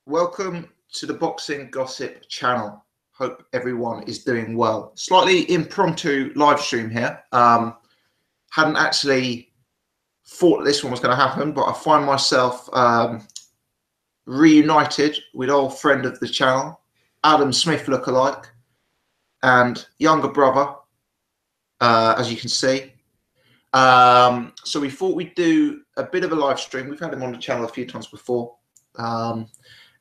Welcome to the Boxing Gossip channel. Hope everyone is doing well. Slightly impromptu live stream here. Hadn't actually thought that this one was going to happen, but I find myself reunited with old friend of the channel, Adam Smith lookalike, and younger brother, as you can see. So we thought we'd do a bit of a live stream. We've had him on the channel a few times before.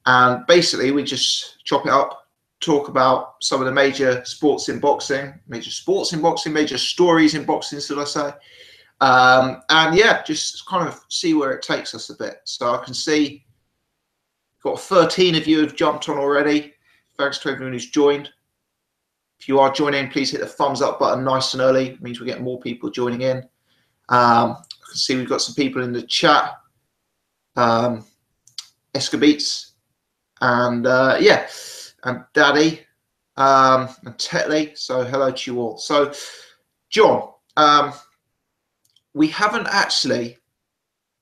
And basically we just chop it up, talk about some of the major sports in boxing, major stories in boxing, should I say. And yeah, just kind of see where it takes us a bit. So I can see got 13 of you have jumped on already. Thanks to everyone who's joined. If you are joining, please hit the thumbs up button nice and early. It means we get more people joining in. I can see we've got some people in the chat. Escobeats and yeah, and Daddy and Tetley. So hello to you all. So John, we haven't actually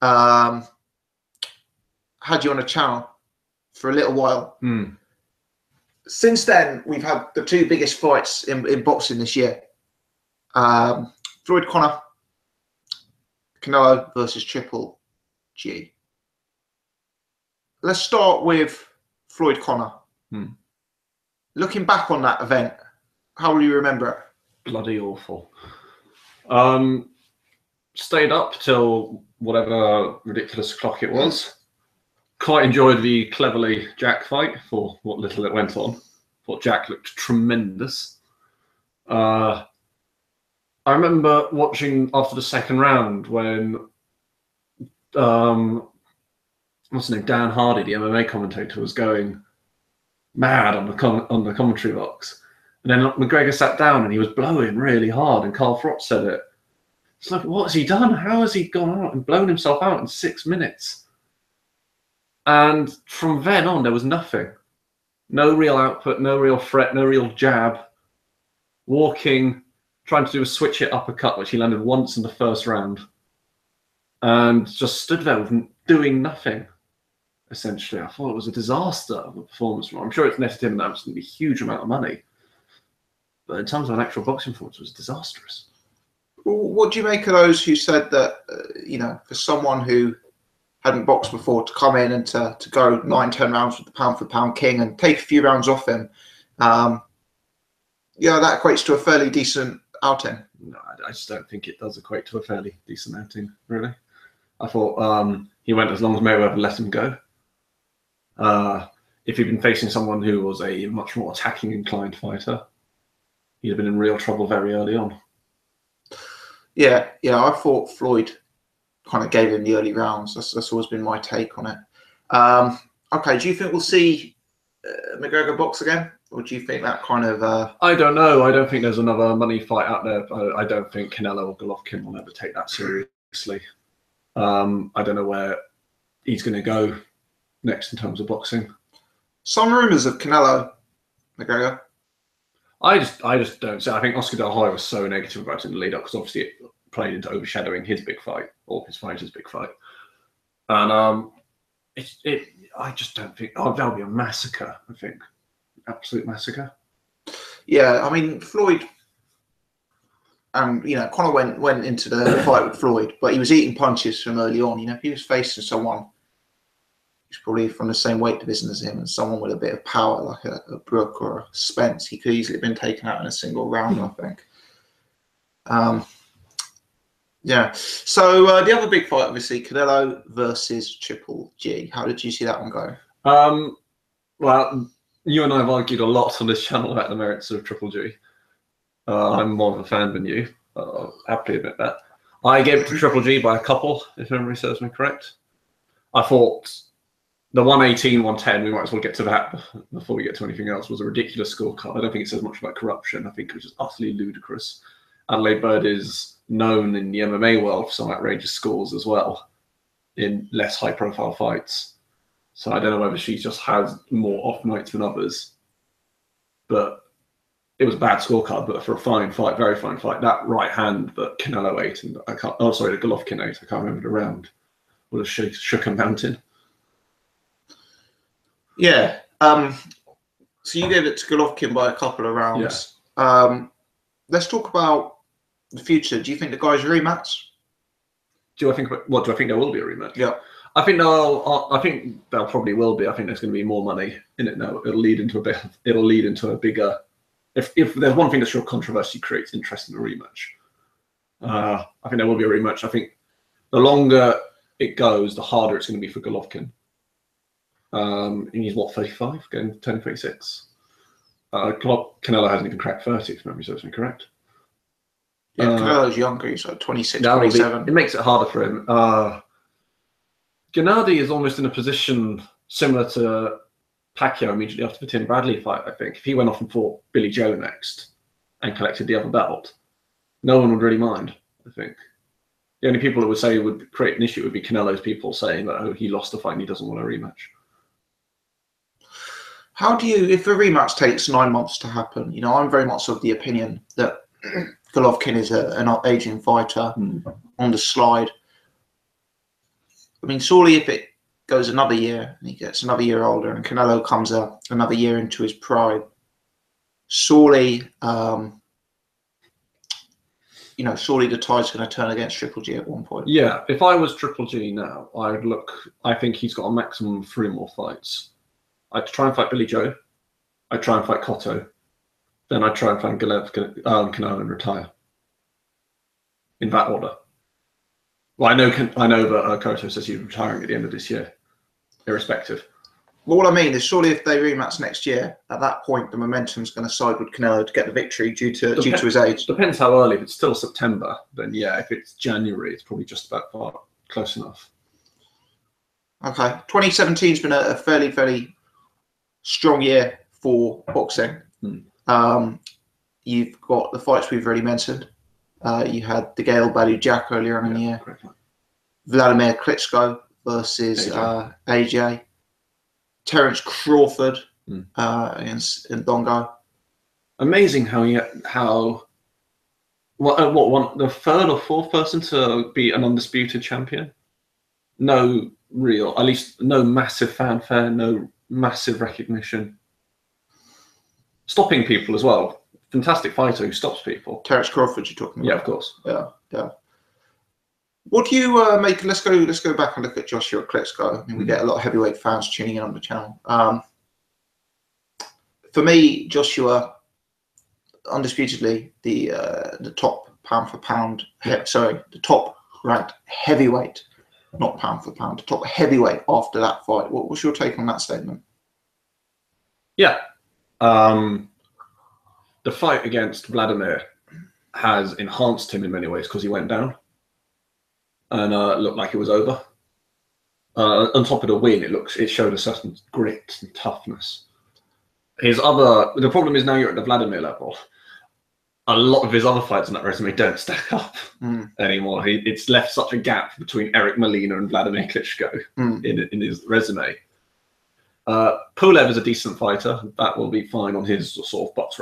had you on a channel for a little while. Since then, we've had the two biggest fights in boxing this year. Floyd Conor, Canelo versus Triple G. Let's start with Floyd Conor. Looking back on that event, how will you remember it? Bloody awful. Stayed up till whatever ridiculous clock it was. Quite enjoyed the Cleverly Jack fight for what little it went on. Thought Jack looked tremendous. I remember watching after the second round when what's his name, Dan Hardy, the MMA commentator, was going mad on the commentary box, and then McGregor sat down and he was blowing really hard, and Carl Froch said it. It's like, what has he done? How has he gone out and blown himself out in 6 minutes? And from then on, there was nothing. No real output, no real threat, no real jab. Walking, trying to do a switch hit uppercut, which he landed once in the first round, and just stood there with doing nothing. Essentially, I thought it was a disaster of a performance. I'm sure it's netted him an absolutely huge amount of money, but in terms of an actual boxing performance, it was disastrous. What do you make of those who said that, you know, for someone who hadn't boxed before to come in and to go 9-10 rounds with the pound-for-pound king and take a few rounds off him, yeah, that equates to a fairly decent outing? No, I just don't think it does equate to a fairly decent outing, really. I thought he went as long as Mayweather let him go. If he'd been facing someone who was a much more attacking inclined fighter, he'd have been in real trouble very early on. Yeah, I thought Floyd kind of gave him the early rounds. That's always been my take on it. Okay, do you think we'll see McGregor box again? Or do you think that kind of... I don't know. I don't think there's another money fight out there. I don't think Canelo or Golovkin will ever take that seriously. I don't know where he's going to go next in terms of boxing. Some rumours of Canelo McGregor. I just don't see. I think Oscar De La Hoya was so negative about it in the lead up because obviously it played into overshadowing his big fight or his fighter's big fight. And I just don't think that'll be a massacre. I think absolute massacre. Yeah, I mean Floyd. And you know, Conor went into the fight with Floyd, but he was eating punches from early on. You know, if he was facing someone who's probably from the same weight division as him and someone with a bit of power like a Brook or a Spence, he could easily have been taken out in a single round, I think. Yeah. So the other big fight, obviously, Canelo versus Triple G. How did you see that one go? Well, you and I have argued a lot on this channel about the merits of Triple G. I'm more of a fan than you. I'll happily admit that. I gave it to Triple G by a couple, if memory serves me correct. I thought the 118, 110, we might as well get to that before we get to anything else, was a ridiculous scorecard. I don't think it says much about corruption. I think it was just utterly ludicrous. Adelaide Bird is known in the MMA world for some outrageous scores as well in less high-profile fights. So I don't know whether she just has more off nights than others. But it was a bad scorecard, but for a fine fight, very fine fight. That right hand that Canelo ate, and the Golovkin ate, I can't remember the round, would have shook a mountain. Yeah. So you gave it to Golovkin by a couple of rounds. Let's talk about the future. Do you think the guy's a rematch? Do I think there will be a rematch? Yeah. I think there probably will be. I think there's going to be more money in it now. It'll lead into a bigger. If there's one thing that sure controversy creates interest in a rematch, I think there will be a rematch. I think the longer it goes, the harder it's going to be for Golovkin. And he's 35, going 10, 36. Canelo hasn't even cracked 30, if memory serves me correct. Yeah, Canelo's younger, he's like 26, 27. It makes it harder for him. Gennady is almost in a position similar to Pacquiao immediately after the Tim Bradley fight, I think. If he went off and fought Billy Joe next and collected the other belt, no one would really mind, I think. The only people that would say would create an issue would be Canelo's people saying that, he lost the fight and he doesn't want a rematch. How do you, if a rematch takes 9 months to happen, I'm very much of the opinion that Golovkin is an aging fighter on the slide. I mean, surely if it goes another year and he gets another year older and Canelo comes up another year into his prime, surely, surely the tide's going to turn against Triple G at one point. Yeah, if I was Triple G now, I think he's got a maximum of 3 more fights. I'd try and fight Billy Joe. I'd try and fight Cotto. Then I'd try and find Canelo and retire. In that order. Well, I know that Cotto says he's retiring at the end of this year, irrespective. Well, what I mean is, surely if they rematch next year, at that point the momentum's going to side with Canelo to get the victory due to his age. Depends how early. If it's still September, then yeah. If it's January, it's probably just about close enough. Okay, 2017's been a fairly, fairly strong year for boxing. You've got the fights we've already mentioned. You had the Gael Badou-Jack earlier on in the year. Correctly. Vladimir Klitschko versus AJ. Terence Crawford against Ndongo. Amazing the third or fourth person to be an undisputed champion. No massive fanfare, no massive recognition. Stopping people as well. Fantastic fighter who stops people. Terence Crawford, you're talking about? Yeah, of course. Yeah. What do you make? Let's go back and look at Joshua Klitschko. I mean, we get a lot of heavyweight fans tuning in on the channel. For me, Joshua, undisputedly the top pound for pound. The top ranked heavyweight, not pound for pound. The top heavyweight after that fight. What's your take on that statement? Yeah. The fight against Vladimir has enhanced him in many ways because he went down and looked like it was over. On top of the win, it showed a certain grit and toughness. The problem is now you're at the Vladimir level. A lot of his other fights on that resume don't stack up anymore. It's left such a gap between Eric Molina and Vladimir Klitschko in his resume. Pulev is a decent fighter. That will be fine on his sort of box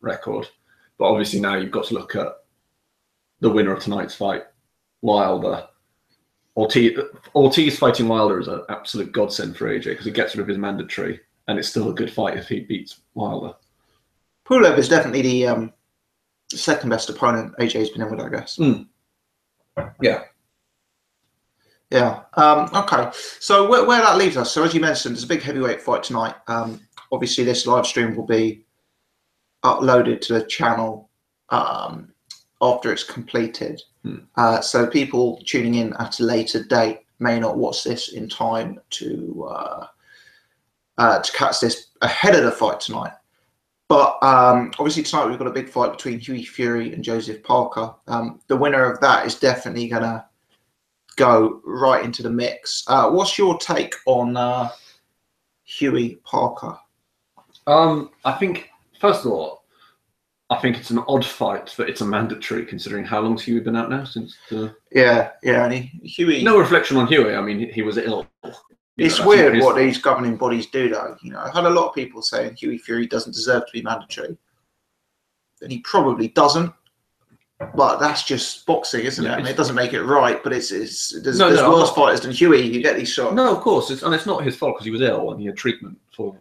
record. But obviously now you've got to look at the winner of tonight's fight, Wilder. Ortiz fighting Wilder is an absolute godsend for AJ because he gets rid of his mandatory, and it's still a good fight if he beats Wilder. Pulev is definitely the second best opponent AJ's been in with, I guess. Yeah. Yeah. Okay. So where that leaves us. So as you mentioned, there's a big heavyweight fight tonight. Obviously, this live stream will be uploaded to the channel after it's completed. So people tuning in at a later date may not watch this in time to catch this ahead of the fight tonight. But obviously tonight we've got a big fight between Hughie Fury and Joseph Parker. The winner of that is definitely going to go right into the mix. What's your take on Hughie Parker? I think, first of all, I think it's an odd fight that it's a mandatory, considering how long's Hughie been out now since the... Yeah, and Hughie... No reflection on Hughie. I mean, he was ill. It's weird what these governing bodies do, though. I've had a lot of people saying Hughie Fury doesn't deserve to be mandatory. And he probably doesn't. But that's just boxing, isn't it? I mean, it doesn't make it right, but there's worse fighters than Huey who get these shots. No, of course, and it's not his fault because he was ill and he had treatment for.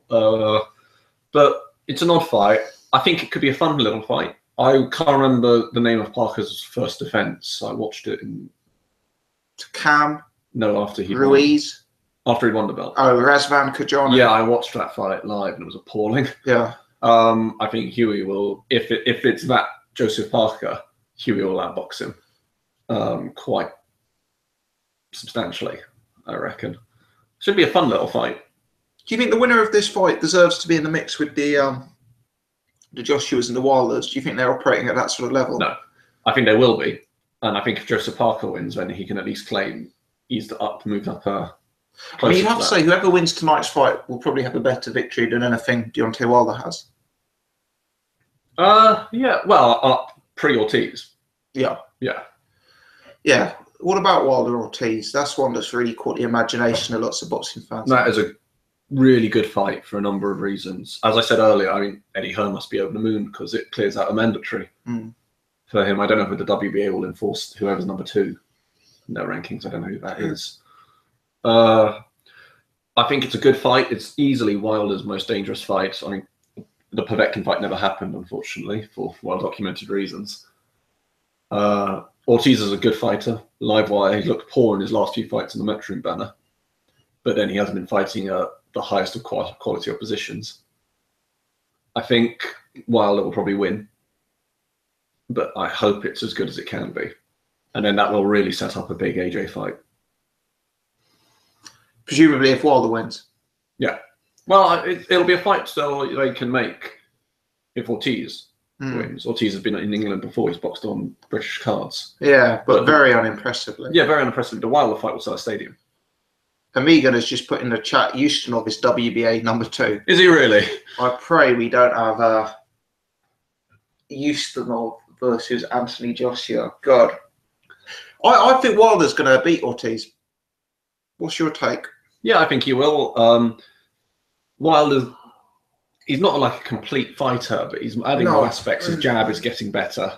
But it's an odd fight. I think it could be a fun little fight. I can't remember the name of Parker's first defense. I watched it in. Cam. No, after he Ruiz. After he'd won the belt. Oh, Razvan Kajana. Yeah, I watched that fight live and it was appalling. Yeah. I think Huey will, if it's that Joseph Parker, Huey will outbox him quite substantially, I reckon. Should be a fun little fight. Do you think the winner of this fight deserves to be in the mix with the Joshuas and the Wilders? Do you think they're operating at that sort of level? No, I think they will be. And I think if Joseph Parker wins, then he can at least claim he's moved up. I mean, you'd have to say whoever wins tonight's fight will probably have a better victory than anything Deontay Wilder has. Yeah. Well, pre-Ortiz. Yeah. Yeah. Yeah. What about Wilder Ortiz? That's one that's really caught the imagination of lots of boxing fans. That is a really good fight for a number of reasons. As I said earlier, I mean, Eddie Hearn must be over the moon because it clears out a mandatory for him. I don't know if the WBA will enforce whoever's number 2 in their rankings. I don't know who that is. I think it's a good fight. It's easily Wilder's most dangerous fight. I mean, the Povetkin fight never happened, unfortunately, for well-documented reasons. Ortiz is a good fighter. Live wire, he looked poor in his last few fights in the Matchroom banner. But then he hasn't been fighting the highest of quality oppositions. I think Wilder will probably win. But I hope it's as good as it can be. And then that will really set up a big AJ fight. Presumably if Wilder wins. Yeah. Well, it'll be a fight so they can make if Ortiz wins. Ortiz has been in England before. He's boxed on British cards. Yeah, but very unimpressively. Yeah, very unimpressively. The Wilder fight will sell a stadium. Amigan has just put in the chat Ustinov is WBA number 2. Is he really? I pray we don't have Ustinov versus Anthony Joshua. God. I think Wilder's going to beat Ortiz. What's your take? Yeah, I think he will. Wilder, he's not like a complete fighter, but he's adding more aspects. His jab is getting better.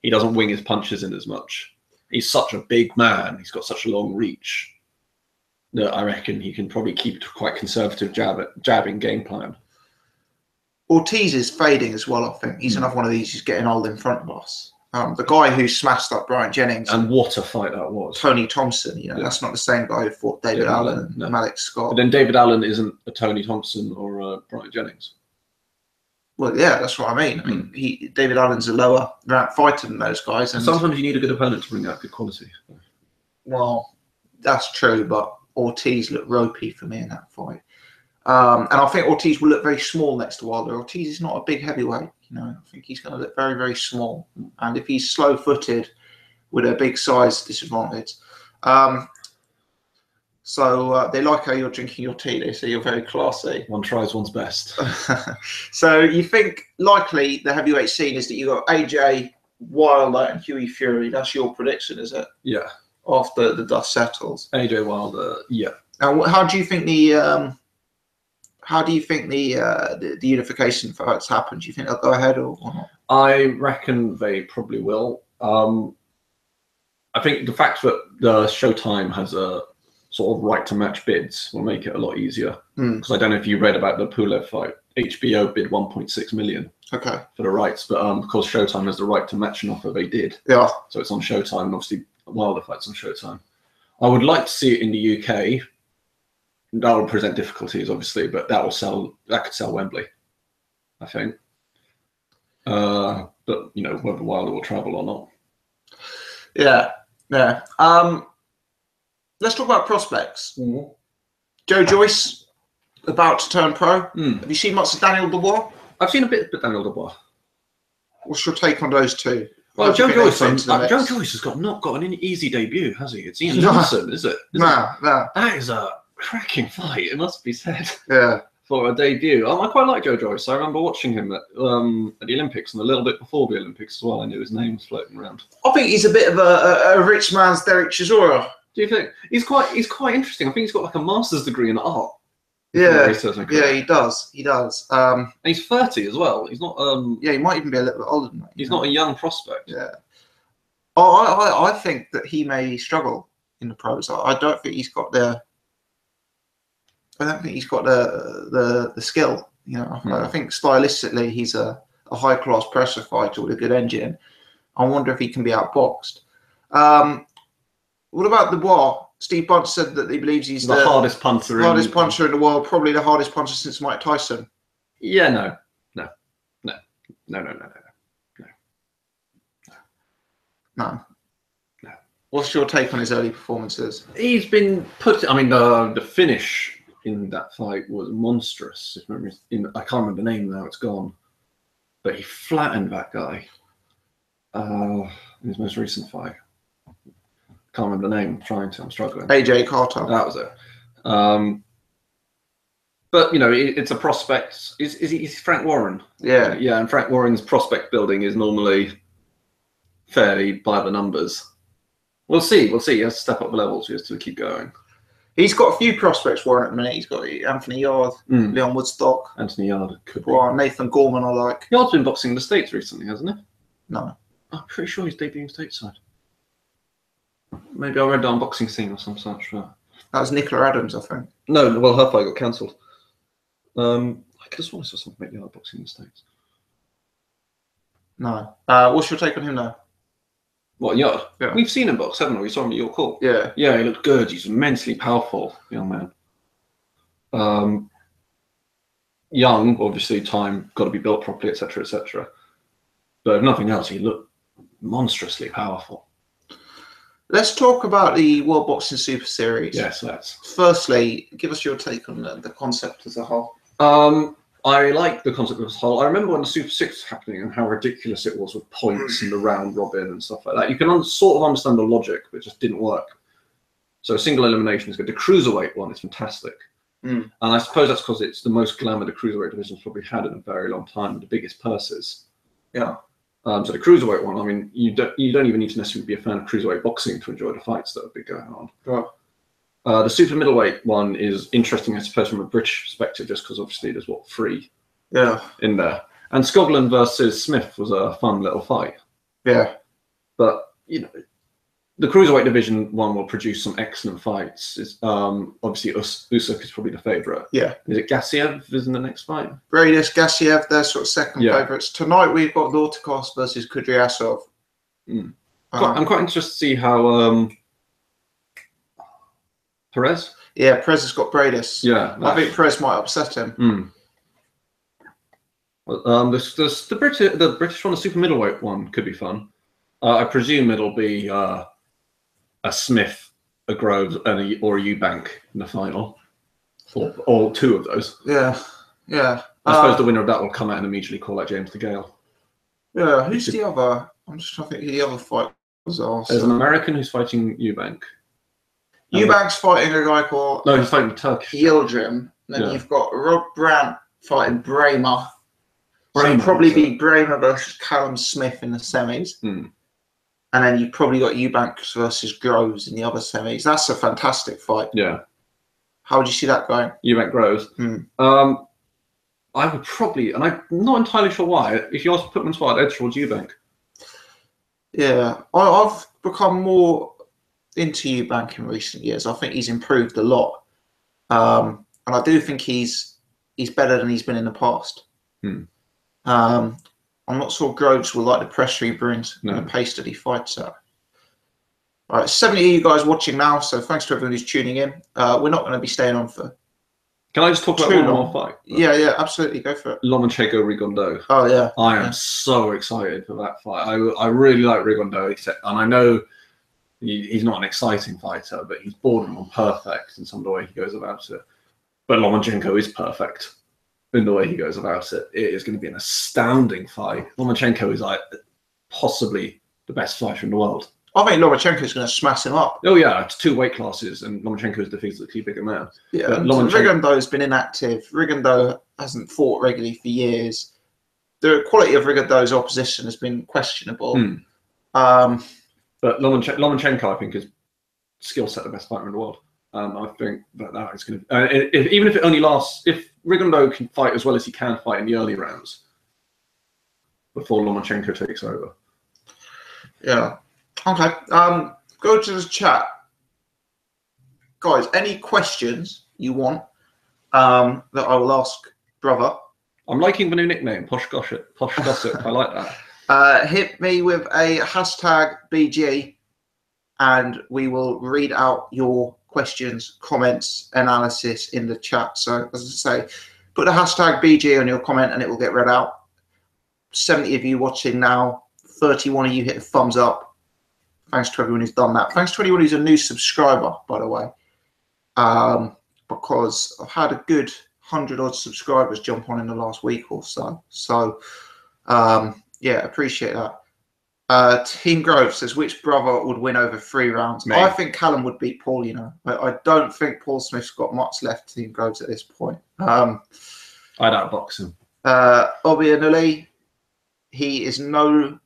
He doesn't wing his punches in as much. He's such a big man. He's got such a long reach that I reckon he can probably keep a quite conservative jabbing game plan. Ortiz is fading as well, I think. He's another one of these who's getting old in front of us. The guy who smashed up Brian Jennings. And what a fight that was. Tony Thompson, that's not the same guy who fought David Allen and Malik Scott. But then David Allen isn't a Tony Thompson or a Brian Jennings. Well, yeah, that's what I mean. I mean, David Allen's a lower ranked fighter than those guys. And sometimes you need a good opponent to bring out good quality. Well, that's true, but Ortiz looked ropey for me in that fight. And I think Ortiz will look very small next to Wilder. Ortiz is not a big heavyweight. I think he's going to look very, very small. And if he's slow-footed with a big size disadvantage. So they like how you're drinking your tea. They say you're very classy. One tries one's best. So you think likely the heavyweight scene is that you've got AJ, Wilder and Hughie Fury. That's your prediction, is it? Yeah. After the dust settles. AJ Wilder, yeah. Now, how do you think the unification fights happen? Do you think they'll go ahead or not? I reckon they probably will. I think the fact that the Showtime has a sort of right to match bids will make it a lot easier. Because I don't know if you read about the Pulev fight. HBO bid 1.6 million for the rights, but because Showtime has the right to match an offer, they did. Yeah. So it's on Showtime, and obviously Wilder fights on Showtime. I would like to see it in the UK. That will present difficulties, obviously, but that will sell. That could sell Wembley, I think. But whether Wilder will travel or not. Yeah. Let's talk about prospects. Joe Joyce about to turn pro. Have you seen much of Daniel Dubois? I've seen a bit of Daniel Dubois. What's your take on those two? Well, Joe Joyce has not got an easy debut, has he? It's Ian Johnson, is it? No. That is a cracking fight, it must be said. Yeah. For a debut. I quite like Joe Joyce. I remember watching him at the Olympics and a little bit before the Olympics as well. I knew his name was floating around. I think he's a bit of a rich man's Derek Chisora. Do you think? He's quite interesting. I think he's got like a master's degree in art. Yeah, he does. And he's 30 as well. He's not. Yeah, he might even be a little bit older than that. He's not a young prospect. Yeah. I think that he may struggle in the pros. I don't think he's got the. I don't think he's got the skill. You know, I think stylistically he's a high class pressure fighter with a good engine. I wonder if he can be outboxed. What about Dubois? Steve Bunce said that he believes he's the hardest puncher in the world, probably the hardest puncher since Mike Tyson. Yeah, no. What's your take on his early performances? He's been put. I mean, the finish in that fight was monstrous. I can't remember the name now; it's gone. But he flattened that guy in his most recent fight. Can't remember the name. I'm struggling. AJ Carter. That was it. But you know, it's a prospect. Is Frank Warren? Yeah, yeah. And Frank Warren's prospect building is normally fairly by the numbers. We'll see. He has to step up the levels. He has to keep going. He's got a few prospects, Warren, at the minute. He's got Anthony Yard, Leon Woodstock. Anthony Yard could be. Well, Nathan Gorman, I like. Yard's been boxing in the States recently, hasn't he? No. I'm pretty sure he's debuting stateside. Maybe I read the unboxing scene or some such. That was Nicola Adams, I think. No, well, her fight got cancelled. I could have sworn I saw something about Yard boxing in the States. No. What's your take on him now? What, Yard? Yeah. We've seen him box, haven't we? We saw him at York Hall. Yeah. Yeah, he looked good. He's immensely powerful, young man. Young, obviously, time, got to be built properly, etc., etc. But if nothing else, he looked monstrously powerful. Let's talk about the World Boxing Super Series. Yes, let's. Firstly, give us your take on the concept as a whole. I like the concept as a whole. I remember when the Super 6 was happening and how ridiculous it was with points and the round robin and stuff like that. You can sort of understand the logic, but it just didn't work. So single elimination is good. The cruiserweight one is fantastic. And I suppose that's because it's the most glamour the cruiserweight division's probably had in a very long time, the biggest purses. Yeah. So the cruiserweight one, I mean, you don't even need to necessarily be a fan of cruiserweight boxing to enjoy the fights that would be going on. Right. The super middleweight one is interesting, I suppose, from a British perspective, just because obviously there's 3 in there. And Skoglund versus Smith was a fun little fight. Yeah. But, you know, the cruiserweight division one will produce some excellent fights. It's, obviously, Usyk is probably the favourite. Yeah. Is it Gassiev is in the next fight? Bradis, Gassiev, they're sort of second favourites. Tonight we've got Lortakos versus Kudryasov. I'm quite interested to see how Perez? Yeah, Perez has got Bradis. Yeah. I think Perez might upset him. The British one, the super middleweight one, could be fun. I presume it'll be a Smith, a Groves, or a Eubank in the final, or 2 of those. Yeah. I suppose the winner of that will come out and immediately call out James DeGale. Yeah. Who's the other? I'm just trying to think who the other fight was. There's an American who's fighting Eubank. Eubank's fighting a guy called he's fighting the Turkish Yildirim. Then you've got Rob Brandt fighting Bramer. So it'll probably be Bramer versus Callum Smith in the semis. And then you've probably got Eubanks versus Groves in the other semis. That's a fantastic fight. Yeah. How would you see that going? Eubank Groves. I would probably, and I'm not entirely sure why, if you ask to put them in spot, I'd edge towards Eubank. Yeah. I've become more into Eubank in recent years. I think he's improved a lot. And I do think he's better than he's been in the past. I'm not sure Groves will like the pressure he brings and the pace that he fights at. All right, 70 of you guys watching now, so thanks to everyone who's tuning in. We're not going to be staying on for Can I just talk about one more fight? Yeah, absolutely. Go for it. Lomachenko Rigondeaux. Oh, yeah. I am so excited for that fight. I really like Rigondeaux, and I know he's not an exciting fighter, but he's borderline perfect in some of the way he goes about it. But Lomachenko is perfect in the way he goes about it. It is going to be an astounding fight. Lomachenko is like possibly the best fighter in the world. I think Lomachenko is going to smash him up. Oh yeah, it's 2 weight classes, and Lomachenko is the physically bigger man. Yeah, Rigondeaux's been inactive. Rigondeaux hasn't fought regularly for years. The quality of Rigondeaux's opposition has been questionable. But Lomachenko, I think, is skill set the best fighter in the world. I think that is going to, even if it only lasts, if Rigondeaux can fight as well as he can fight in the early rounds before Lomachenko takes over. Yeah. Okay. Go to the chat, guys. Any questions you want that I will ask brother? I'm liking the new nickname, Posh Gossip. Posh Gossip. I like that. Hit me with a hashtag BG, and we will read out your questions, comments, analysis in the chat. So, as I say, put the hashtag BG on your comment, and it will get read out. 70 of you watching now. 31 of you hit the thumbs up. Thanks to everyone who's done that. Thanks to anyone who's a new subscriber, by the way. Because I've had a good 100 odd subscribers jump on in the last week or so. So, yeah, appreciate that. Team Grove says, which brother would win over 3 rounds? Me. I think Callum would beat Paul, you know. I don't think Paul Smith's got much left, Team Groves, at this point. I'd outbox him. Obi Anuli, he is no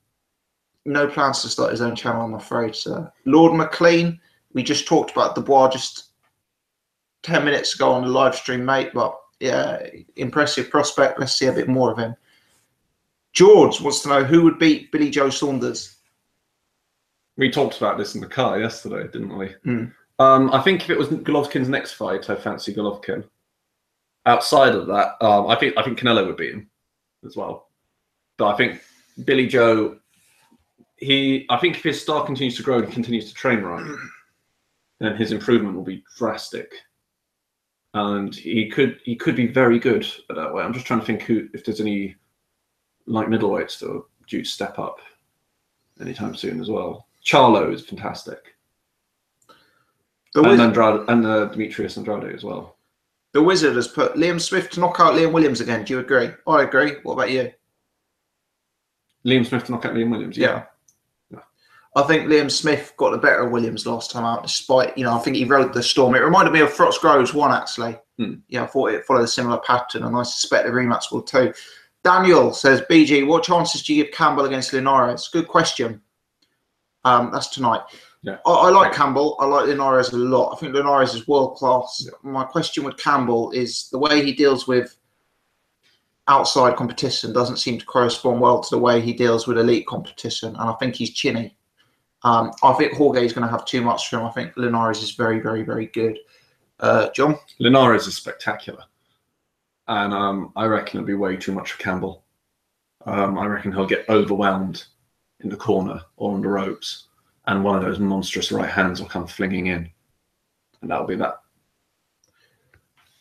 plans to start his own channel, I'm afraid, sir. Lord McLean, we just talked about Dubois just 10 minutes ago on the live stream, mate. But yeah, impressive prospect. Let's see a bit more of him. George wants to know who would beat Billy Joe Saunders. We talked about this in the car yesterday, didn't we? Mm. I think if it was Golovkin's next fight, I fancy Golovkin. Outside of that, I think Canelo would beat him as well. But I think Billy Joe, I think if his star continues to grow and continues to train right, then his improvement will be drastic. And he could be very good at that way. I'm just trying to think if there's any light middleweights that are due to step up anytime soon as well. Charlo is fantastic. And Demetrius Andrade as well. The Wizard has put Liam Smith to knock out Liam Williams again. Do you agree? I agree. What about you? Liam Smith to knock out Liam Williams? Yeah. I think Liam Smith got the better of Williams last time out, despite, I think he rode the storm. It reminded me of Frost Groves 1, actually. Yeah, I thought it followed a similar pattern, and I suspect the rematch will too. Daniel says, BG, what chances do you give Campbell against Linares? Good question. That's tonight. Yeah. I like Campbell. I like Linares a lot. I think Linares is world-class. Yeah. My question with Campbell is the way he deals with outside competition doesn't seem to correspond well to the way he deals with elite competition, and I think he's chinny. I think Jorge is going to have too much for him. I think Linares is very, very, very good. John? Linares is spectacular. And I reckon it'll be way too much for Campbell. I reckon he'll get overwhelmed in the corner or on the ropes, and one of those monstrous right hands will come flinging in. And that'll be that.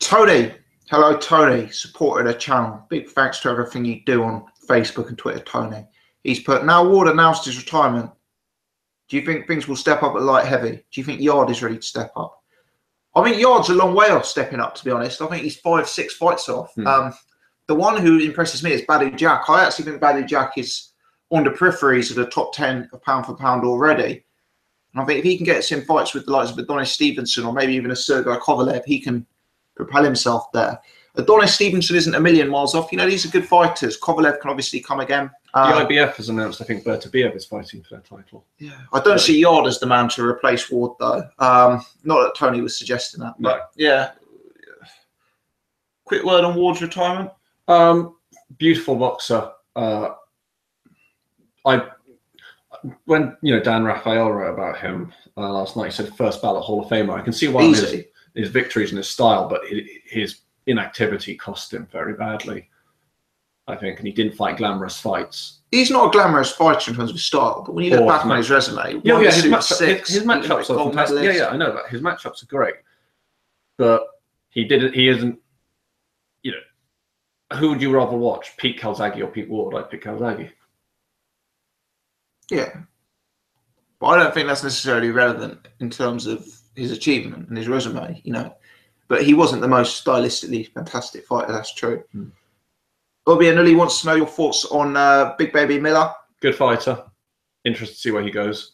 Tony. Hello, Tony. Supported the channel. Big thanks to everything you do on Facebook and Twitter, Tony. He's put, now Ward announced his retirement. Do you think things will step up at light heavy? Do you think Yard is ready to step up? I think Yard's a long way off stepping up, to be honest. I think he's 5-6 fights off. The one who impresses me is Badou Jack. I actually think Badou Jack is on the peripheries of the top 10 of pound for pound already. And I think if he can get some fights with the likes of Adonis Stevenson or maybe even a Sergey Kovalev, he can propel himself there. Adonis Stevenson isn't a million miles off. These are good fighters. Kovalev can obviously come again. The IBF has announced, I think, Bertabiev is fighting for that title. Yeah, I don't see Yard as the man to replace Ward, though. Not that Tony was suggesting that. But, yeah. Quick word on Ward's retirement. Beautiful boxer. When Dan Raphael wrote about him last night, he said first ballot Hall of Famer. I can see why his victories and his style, but his inactivity cost him very badly, I think, and he didn't fight glamorous fights. He's not a glamorous fighter in terms of style, but when you look back on his resume, his matchups are fantastic. Yeah, I know that his matchups are great, but he isn't. Who would you rather watch, Pete Calzaghe or Pete Ward? I'd pick Calzaghe. Yeah, but I don't think that's necessarily relevant in terms of his achievement and his resume. But he wasn't the most stylistically fantastic fighter. That's true. Obi Anuli wants to know your thoughts on Big Baby Miller. Good fighter. Interested to see where he goes.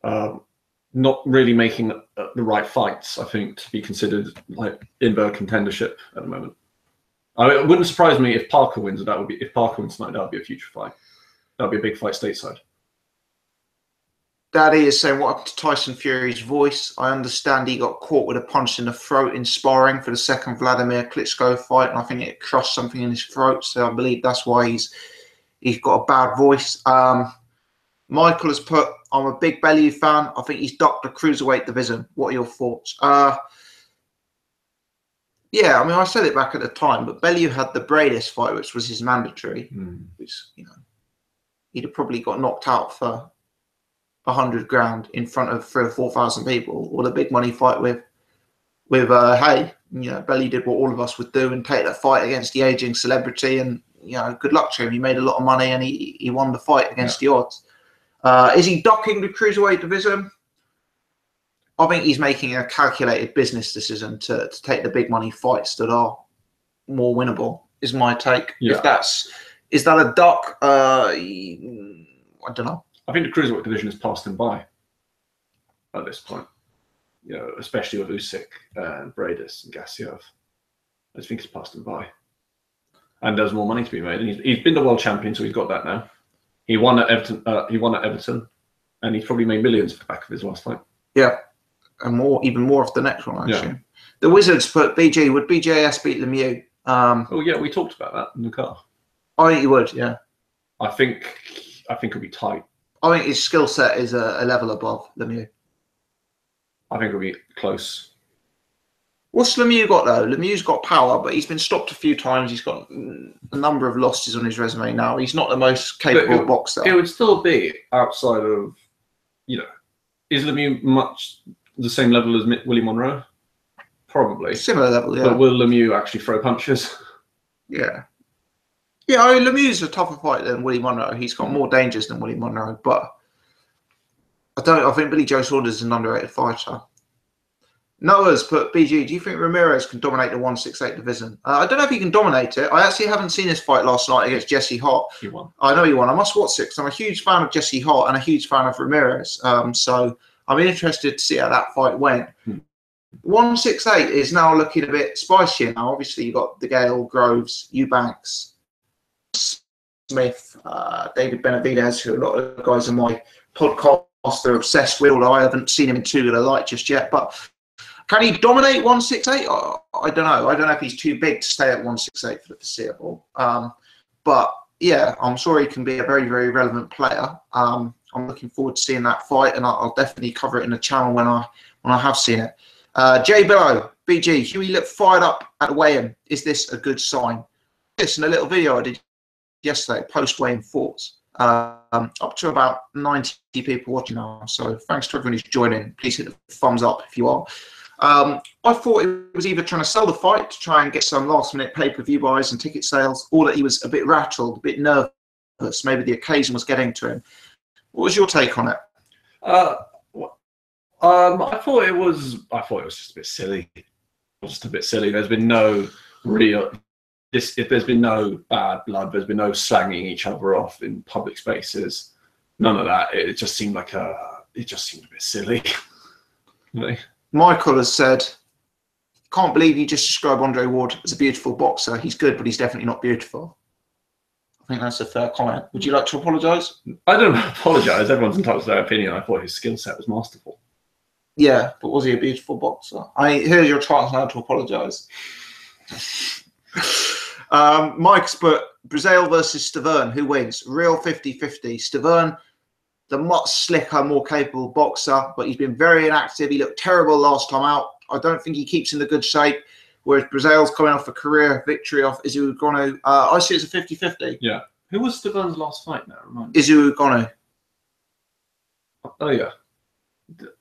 Not really making the right fights, I think, to be considered like in-bird contendership at the moment. It wouldn't surprise me if Parker wins. If Parker wins tonight, that would be a future fight. That would be a big fight stateside. Daddy is saying, what happened to Tyson Fury's voice? I understand he got caught with a punch in the throat in sparring for the second Vladimir Klitschko fight, and I think it crushed something in his throat. So I believe that's why he's got a bad voice. Michael has put, I'm a big Bellew fan. I think he's ducked the cruiserweight division. What are your thoughts? Yeah, I mean, I said it back at the time, but Bellew had the Bradis fight, which was his mandatory, which, you know, he'd have probably got knocked out for 100 grand in front of 3,000 or 4,000 people, or the big money fight with Hay. You know, Bellew did what all of us would do and take that fight against the aging celebrity, and, you know, good luck to him. He made a lot of money and he won the fight against the odds. Is he docking the cruiserweight division? I think he's making a calculated business decision to take the big money fights that are more winnable, is my take. Yeah. Is that a duck? I don't know. I think the cruiserweight division has passed him by at this point. You know, especially with Usyk and Bradis and Gassiev. I just think it's passed him by. And there's more money to be made. And he's been the world champion, so he's got that now. He won at Everton, and he's probably made millions off the back of his last fight. Yeah, and even more of the next one, actually. Yeah. The Wizards put BG. Would BJS beat Lemieux? Oh yeah, we talked about that in the car. I think he would. Yeah. I think it'll be tight. I think his skill set is a level above Lemieux. I think it'll be close. What's Lemieux got, though? Lemieux's got power, but he's been stopped a few times. He's got a number of losses on his resume now. He's not the most capable boxer. It would still be outside of, you know, is Lemieux much the same level as Willie Monroe? Probably. Similar level, yeah. But will Lemieux actually throw punches? Yeah. Yeah, I mean, Lemieux's a tougher fight than Willie Monroe. He's got more dangers than Willie Monroe, but I think Billy Joe Saunders is an underrated fighter. Noah's put, BG, do you think Ramirez can dominate the 168 division? I don't know if he can dominate it. I actually haven't seen his fight last night against Jesse Hart. He won. I know he won. I must watch it because I'm a huge fan of Jesse Hart and a huge fan of Ramirez. So I'm interested to see how that fight went. 168 is now looking a bit spicier now. Obviously, you've got DeGale, Groves, Eubanks, Smith, David Benavidez, who a lot of guys on my podcast are obsessed with, although I haven't seen him in too good a light just yet. But can he dominate 168? I don't know. I don't know if he's too big to stay at 168 for the foreseeable. But yeah, I'm sure he can be a very, very relevant player. I'm looking forward to seeing that fight, and I'll definitely cover it in the channel when I have seen it. Jay Billow, BG, Huey looked fired up at the weigh-in. Is this a good sign? Yes, in a little video I did yesterday, post-weigh-in thoughts. Up to about 90 people watching now. So thanks to everyone who's joining. Please hit the thumbs up if you are. I thought it was either trying to sell the fight to try and get some last-minute pay-per-view buys and ticket sales, or that he was a bit rattled, a bit nervous. Maybe the occasion was getting to him. What was your take on it? I thought it was just a bit silly. Just a bit silly. There's been no real. If there's been no bad blood, there's been no slanging each other off in public spaces. None of that. It just seemed like it just seemed a bit silly. Really. Michael has said, can't believe you just described Andre Ward as a beautiful boxer. He's good, but he's definitely not beautiful. I think that's a fair comment. Would you like to apologise? I don't apologise. Everyone's entitled to their opinion. I thought his skill set was masterful. Yeah, but was he a beautiful boxer? Here's your chance now to apologise. Mike's put Breazeale versus Stavern. Who wins? Real 50-50. Stavern, the much slicker, more capable boxer, but he's been very inactive. He looked terrible last time out. I don't think he keeps in the good shape. Whereas Breazeale's coming off a career victory off Izu Ugonu. I see it's a 50-50. Yeah. Who was Stavern's last fight now? Remind me. Izu Ugonu. Oh yeah.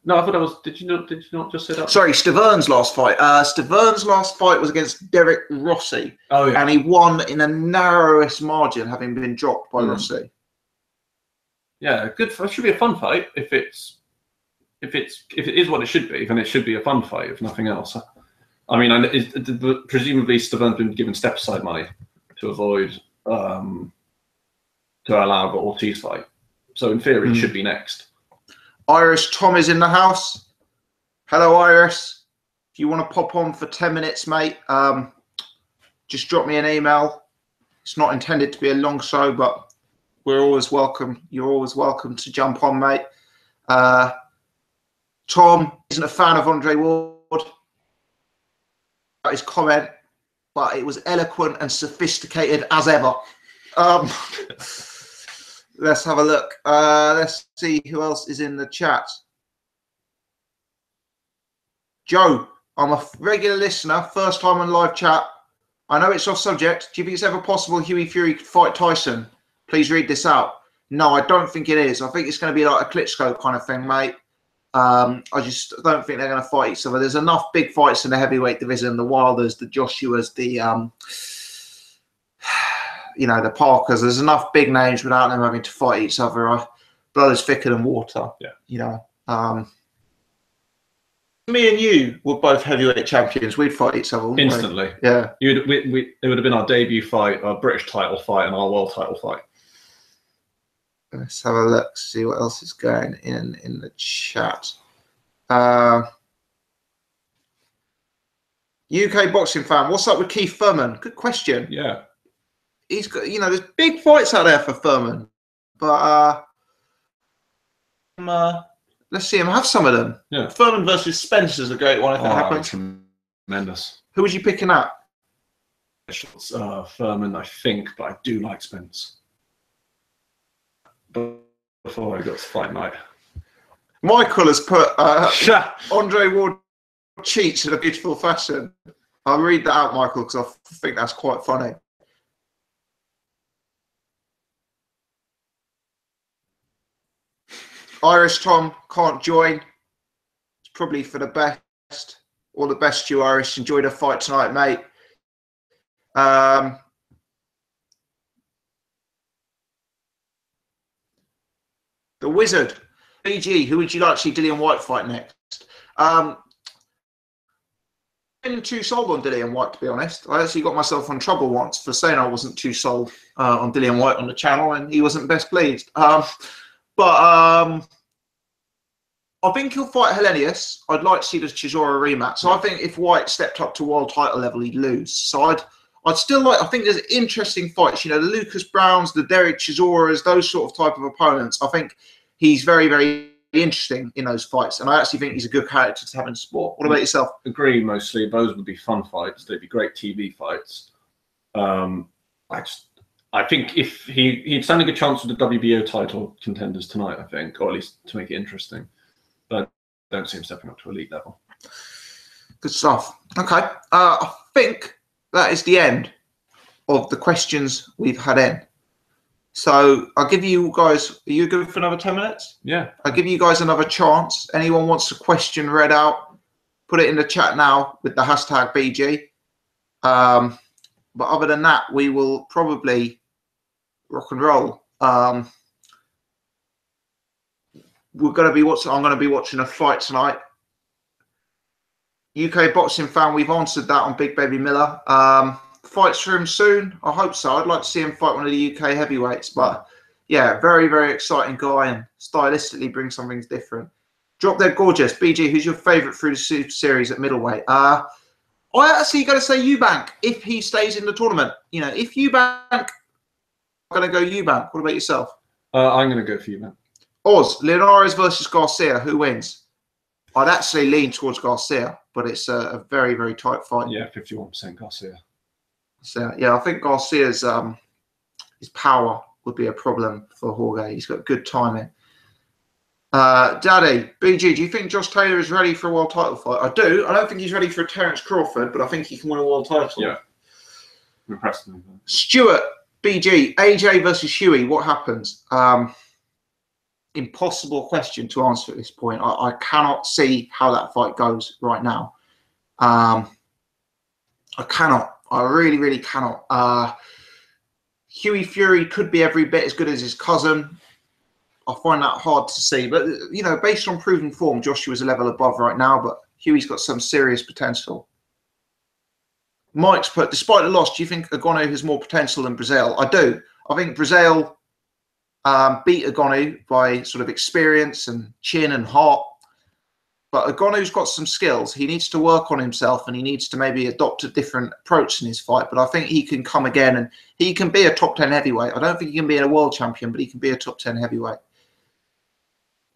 No, I thought that was. Did you not just say that? Sorry, Stavern's last fight. Stavern's last fight was against Derek Rossi. Oh yeah. And he won in the narrowest margin, having been dropped by Rossi. Yeah, good. It should be a fun fight. If it is what it should be, then it should be a fun fight, if nothing else. I mean, presumably Stavern's been given step-aside money to avoid to allow the Ortiz fight. So in theory, it should be next. Iris Tom is in the house. Hello, Iris. If you want to pop on for 10 minutes, mate, just drop me an email. It's not intended to be a long show, but we're always welcome. You're always welcome to jump on, mate. Tom isn't a fan of Andre Ward. His comment, but it was eloquent and sophisticated as ever. Let's have a look. Let's see who else is in the chat. Joe, I'm a regular listener, first time on live chat. I know it's off subject. Do you think it's ever possible Hughie Fury could fight Tyson? Please read this out. No, I don't think it is. I think it's going to be like a Klitschko kind of thing, mate. I just don't think they're going to fight each other. There's enough big fights in the heavyweight division, the Wilders, the Joshuas, the the Parkers. There's enough big names without them having to fight each other. Blood is thicker than water. Yeah. Me and you were both heavyweight champions. We'd fight each other instantly. Yeah. It would have been our debut fight, our British title fight, and our world title fight. Let's have a look, see what else is going in the chat. UK boxing fan, what's up with Keith Thurman? Good question. Yeah. He's got, there's big fights out there for Thurman, but let's see him have some of them. Yeah. Thurman versus Spence is a great one if it happens. Tremendous. Who would you pick in that? Thurman, I think, but I do like Spence. Before I got to fight night. Michael has put Andre Ward cheats in a beautiful fashion. I'll read that out, Michael, because I think that's quite funny. Irish Tom can't join. It's probably for the best. All the best to you, Irish. Enjoy the fight tonight, mate. The Wizard, BG, who would you like to see Dillian White fight next? Been too sold on Dillian White, to be honest. I actually got myself in trouble once for saying I wasn't too sold on Dillian White on the channel, and he wasn't best pleased. I think he'll fight Helenius. I'd like to see the Chisora rematch. So I think if White stepped up to world title level, he'd lose. So I'd still like. I think there's interesting fights. The Lucas Browns, the Derek Chisoras, those sort of type of opponents. I think he's very, very interesting in those fights, and I actually think he's a good character to have in sport. What about yourself? Agree. Mostly, those would be fun fights. They'd be great TV fights. I think if he'd stand a good chance with the WBO title contenders tonight. I think, or at least to make it interesting. But don't see him stepping up to elite level. Good stuff. Okay, I think that is the end of the questions we've had in. So I'll give you guys, are you good for another 10 minutes? Yeah. I'll give you guys another chance. Anyone wants a question read out, put it in the chat now with the hashtag BG. But other than that, we will probably rock and roll. I'm going to be watching a fight tonight. UK boxing fan, we've answered that on Big Baby Miller. Fights for him soon. I hope so. I'd like to see him fight one of the UK heavyweights. But yeah, very, very exciting guy, and stylistically brings something different. Drop Dead Gorgeous. BG, who's your favourite through the Super Series at middleweight? I actually got to say Eubank if he stays in the tournament. If Eubank, I'm going to go Eubank. What about yourself? I'm going to go for Eubank. Oz, Linares versus Garcia. Who wins? I'd actually lean towards Garcia, but it's a very, very tight fight. Yeah, 51% Garcia. So yeah, I think Garcia's his power would be a problem for Jorge. He's got good timing. Daddy, BG, do you think Josh Taylor is ready for a world title fight? I do. I don't think he's ready for a Terence Crawford, but I think he can win a world title. Yeah. I'm impressed with him. Stuart, BG, AJ versus Hughie, what happens? Impossible question to answer at this point. I cannot see how that fight goes right now. I cannot. I really, really cannot. Hughie Fury could be every bit as good as his cousin. I find that hard to see. But, based on proven form, Joshua's a level above right now, but Hughie's got some serious potential. Mike's put, despite the loss, do you think Agonu has more potential than Brazil? I do. I think Brazil beat Agonu by sort of experience and chin and heart. But Agonu's got some skills. He needs to work on himself, and he needs to maybe adopt a different approach in his fight. But I think he can come again, and he can be a top 10 heavyweight. I don't think he can be a world champion, but he can be a top 10 heavyweight.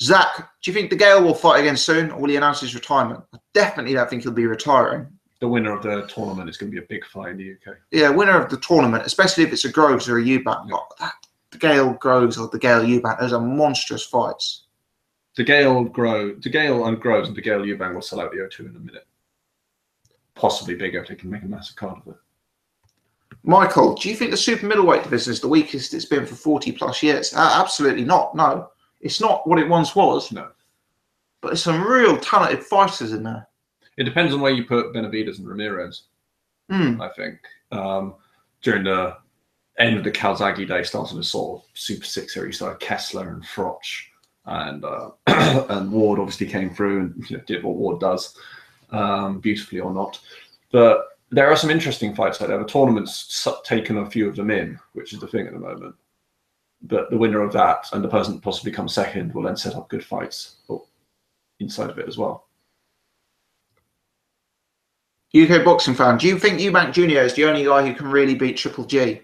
Zach, do you think De Gale will fight again soon, or will he announce his retirement? I definitely don't think he'll be retiring. The winner of the tournament is going to be a big fight in the UK. Yeah, winner of the tournament, especially if it's a Groves or a Eubank. De DeGale Groves or DeGale Eubank. Those are monstrous fights. DeGale and Groves and DeGale Eubank will sell out the O2 in a minute. Possibly bigger if they can make a massive card of it. Michael, do you think the super middleweight division is the weakest it's been for 40 plus years? Absolutely not. No, it's not what it once was. No, but there's some real talented fighters in there. It depends on where you put Benavidez and Ramirez. I think during the end of the Calzaghe day, started a sort of Super Six series. So Kessler and Froch and and Ward obviously came through and did what Ward does, beautifully or not. But there are some interesting fights out there. The tournament's taken a few of them in, which is the thing at the moment. But the winner of that and the person that possibly comes second will then set up good fights inside of it as well. UK boxing fan, do you think Eubank Jr. is the only guy who can really beat Triple G?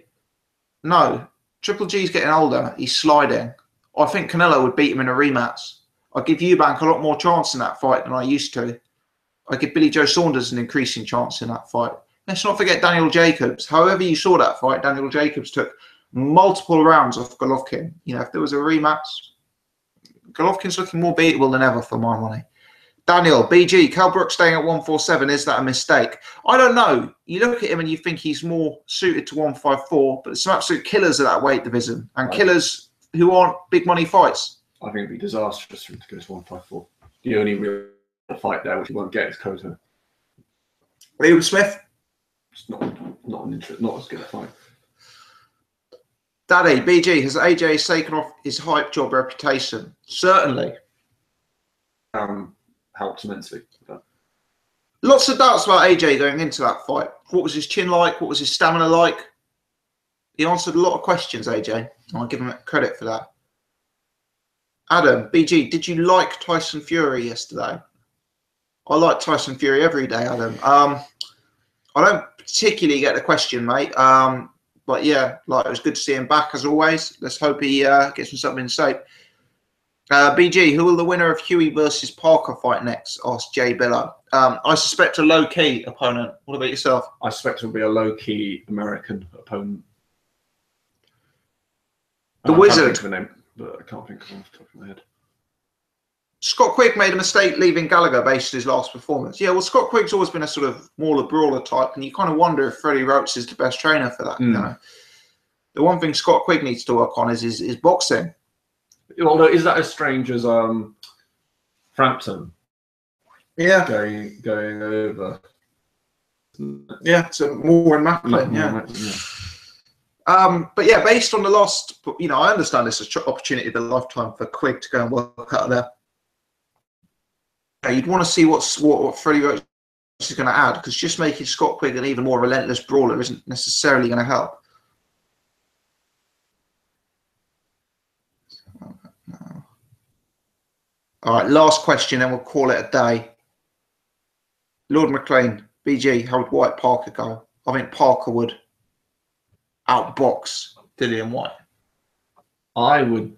No. Triple G's getting older. He's sliding. I think Canelo would beat him in a rematch. I give Eubank a lot more chance in that fight than I used to. I give Billy Joe Saunders an increasing chance in that fight. Let's not forget Daniel Jacobs. However you saw that fight, Daniel Jacobs took multiple rounds off Golovkin. If there was a rematch, Golovkin's looking more beatable than ever for my money. Daniel, BG, Cal Brook staying at 147, is that a mistake? I don't know. You look at him and you think he's more suited to 154, but there's some absolute killers at that weight division and killers who aren't big money fights. I think it'd be disastrous for him to go to 154. The only real fight there, which he won't get, is Cotto. Liam Smith? It's not as good a fight. Daddy, BG, has AJ taken off his hype job reputation? Certainly. Helps immensely. Lots of doubts about AJ going into that fight. What was his chin like? What was his stamina like? He answered a lot of questions, AJ. I'll give him credit for that. Adam, BG, did you like Tyson Fury yesterday? I like Tyson Fury every day, Adam. I don't particularly get the question, mate. But yeah, it was good to see him back as always. Let's hope he gets himself in shape. BG, who will the winner of Huey versus Parker fight next? Asked Jay Billow. I suspect a low-key opponent. What about yourself? I suspect it will be a low-key American opponent. The Wizard. Think of a name, but I can't think of one off the top of my head. Scott Quigg made a mistake leaving Gallagher based on his last performance. Yeah, well, Scott Quigg's always been a sort of mauler brawler type, and you kind of wonder if Freddie Roach is the best trainer for that. The one thing Scott Quigg needs to work on is boxing. Although, is that as strange as Frampton? Yeah, going over. Yeah, to Moore and Macklin. But yeah, based on the last, I understand this is an opportunity of a lifetime for Quigg to go and work out there. You'd want to see what Freddie Roach is going to add, because just making Scott Quigg an even more relentless brawler isn't necessarily going to help. All right, last question, then we'll call it a day. Lord McLean, BG, how would White Parker go? I think Parker would outbox Dillian White. I would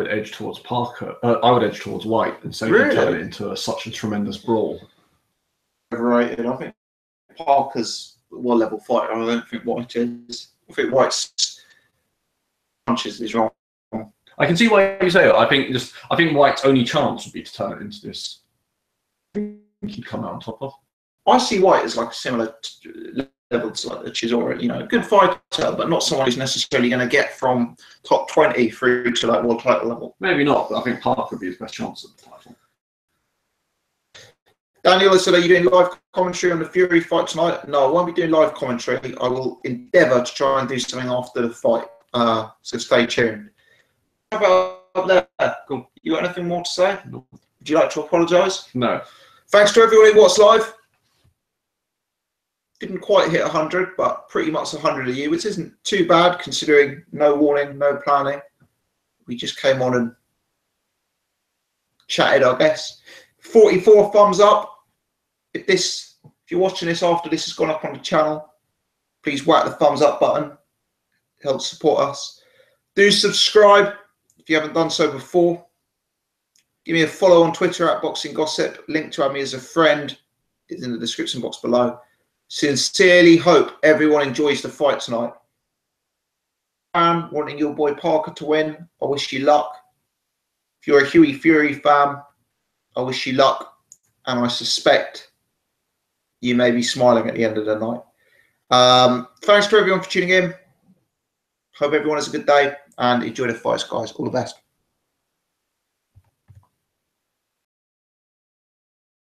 edge towards Parker. I would edge towards White and say he'd turn it into such a tremendous brawl. Overrated. I think Parker's a level fighter. I don't think White is. I think White's punches is wrong. I can see why you say it. I think White's only chance would be to turn it into this. I think he'd come out on top of. I see White as like a similar level to like the Chisora, good fighter, but not someone who's necessarily going to get from top 20 through to like world title level. Maybe not, but I think Parker would be his best chance at the title. Daniel said, are you doing live commentary on the Fury fight tonight? No, I won't be doing live commentary. I will endeavour to try and do something after the fight. So stay tuned. How about that? Cool. You got anything more to say? No. Would you like to apologise? No. Thanks to everyone who watched live. Didn't quite hit 100, but pretty much 100 of you, which isn't too bad considering no warning, no planning. We just came on and chatted, I guess. 44 thumbs up. If you're watching this after this has gone up on the channel, please whack the thumbs up button. It helps support us. Do subscribe if you haven't done so before. Give me a follow on Twitter at Boxing Gossip. Link to add me as a friend is in the description box below. Sincerely hope everyone enjoys the fight tonight. fan wanting your boy Parker to win, I wish you luck. If you're a Hughie Fury fan, I wish you luck. And I suspect you may be smiling at the end of the night. Thanks to everyone for tuning in. Hope everyone has a good day and enjoy the fights, guys. All the best.